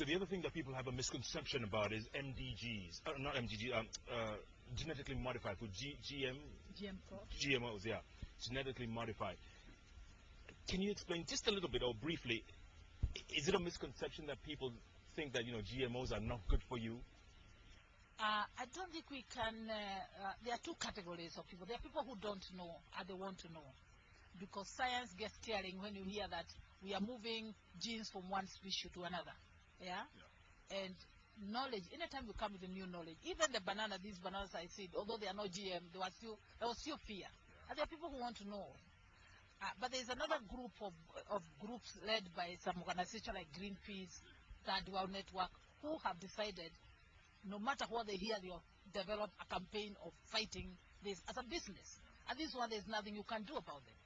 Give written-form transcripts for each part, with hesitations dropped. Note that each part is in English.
the other thing that people have a misconception about is MDGs, not MDG, genetically modified food, GM crops. GMOs, yeah, genetically modified. Can you explain just a little bit or briefly, is it a misconception that people think that, GMOs are not good for you? I don't think we can, there are two categories of people. There are people who don't know and they want to know. Because science gets scaring when you hear that we are moving genes from one species to another. Yeah? And knowledge, anytime we come with a new knowledge, even the banana, these bananas I see, although they are not GM, there was still fear. And there are people who want to know. But there's another group of groups led by some organizations like Greenpeace, Third World Network, who have decided no matter what they hear, they have developed a campaign of fighting this as a business. And this one, there's nothing you can do about it.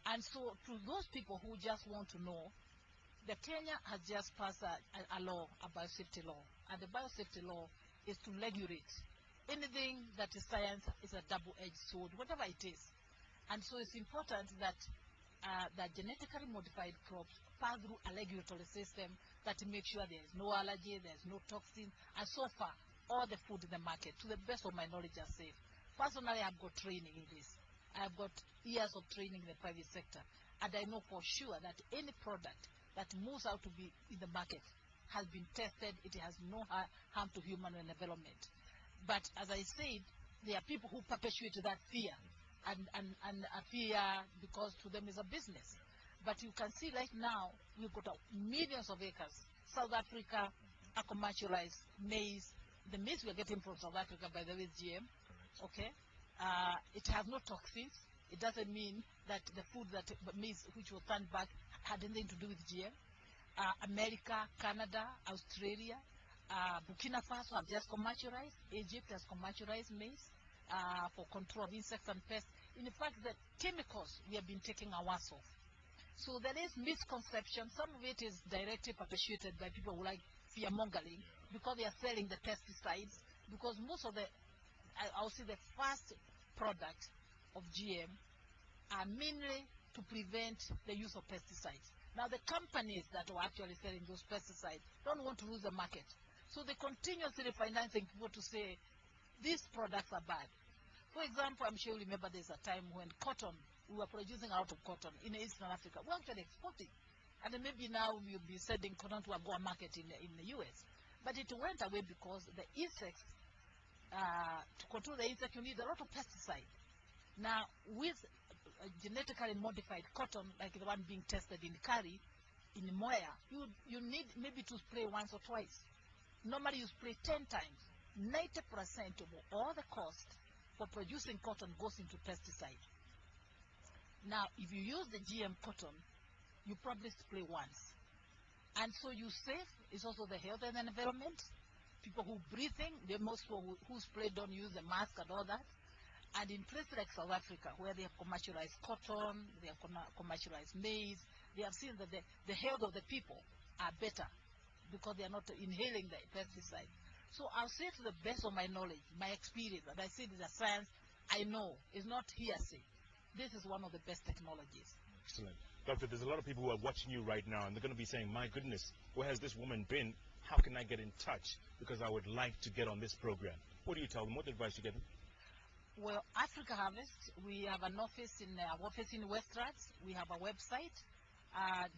And so to those people who just want to know, the Kenya has just passed a law, a biosafety law. And the biosafety law is to regulate anything that is science is a double-edged sword, whatever it is. And so it's important that that genetically modified crops pass through a regulatory system that makes sure there is no allergy, there is no toxin, and so far, all the food in the market, to the best of my knowledge, are safe. Personally, I've got training in this. I've got years of training in the private sector, and I know for sure that any product that moves out to be in the market has been tested. It has no harm to human development. But as I said, there are people who perpetuate that fear and a fear because to them is a business. But you can see right now, we've got millions of acres. South Africa, a commercialized maize. The maize we are getting from South Africa, by the way, is GM. Okay? It has no toxins. It doesn't mean that the food that maize, which was turned back, had anything to do with GM. America, Canada, Australia, Burkina Faso have just commercialized. Egypt has commercialized maize for control of insects and pests. In fact, the chemicals we have been taking our words off. So there is misconception. Some of it is directly perpetuated by people who like fear-mongering because they are selling the pesticides. Because most of the, I'll say the first product of GM are mainly to prevent the use of pesticides. Now the companies that are actually selling those pesticides don't want to lose the market. So they continuously financing people to say, these products are bad. For example, I'm sure you remember there's a time when cotton, we were producing a lot of cotton in Eastern Africa. We're actually exporting. And then maybe now we'll be sending cotton to a Goa market in the US. But it went away because the insects, to control the insects, you need a lot of pesticide. Now, with genetically modified cotton, like the one being tested in Kari, in Moya, you need maybe to spray once or twice. Normally you spray 10 times. 90% of all the cost for producing cotton goes into pesticide. Now, if you use the GM cotton, you probably spray once. And so you save, it's also the health and the environment. People who breathing, the most people who spray don't use the mask and all that. And in places like South Africa, where they have commercialized cotton, they have commercialized maize, they have seen that the health of the people are better because they are not inhaling the pesticide. So I'll say to the best of my knowledge, my experience, and I see it as science, I know, it's not hearsay. This is one of the best technologies. Excellent. Doctor, there's a lot of people who are watching you right now, and they're going to be saying, my goodness, where has this woman been? How can I get in touch? Because I would like to get on this program. What do you tell them? What advice do you give them? Well, Africa Harvest, we have an office in Westrats. We have a website,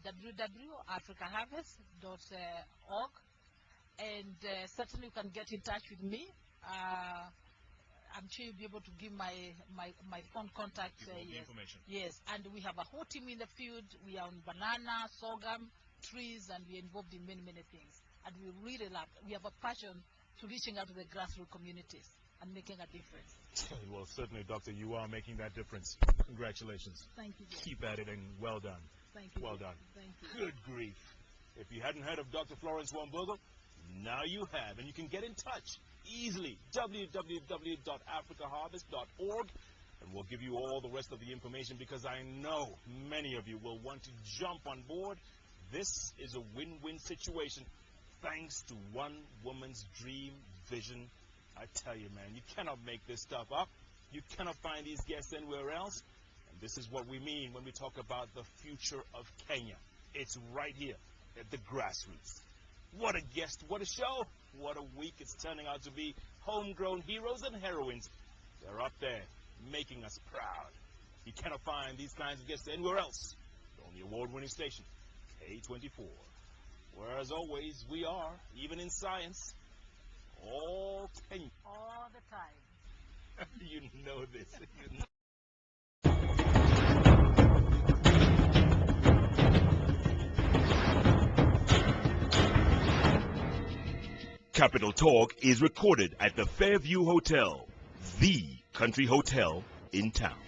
www.africaharvest.org. And certainly you can get in touch with me. I'm sure you'll be able to give my phone contact. Information. Yes, and we have a whole team in the field. We are on banana, sorghum, trees, and we're involved in many, many things. And we really love it. We have a passion to reaching out to the grassroots communities and making a difference. Well, certainly, Doctor, you are making that difference. Congratulations. Thank you, Jeff. Keep at it, and well done. Thank you. Well done. Thank you. Good grief. If you hadn't heard of Dr. Florence Wambugo, now you have, and you can get in touch easily. www.africaharvest.org, and we'll give you all the rest of the information because I know many of you will want to jump on board. This is a win-win situation thanks to one woman's dream, vision. I tell you, man, you cannot make this stuff up. You cannot find these guests anywhere else. And this is what we mean when we talk about the future of Kenya. It's right here at the grassroots. What a guest, what a show, what a week it's turning out to be. Homegrown heroes and heroines. They're up there, making us proud. You cannot find these kinds of guests anywhere else. On the award-winning station, K24. Where, as always, we are, even in science, all Kenya. All the time. You know this. Capital Talk is recorded at the Fairview Hotel, the country hotel in town.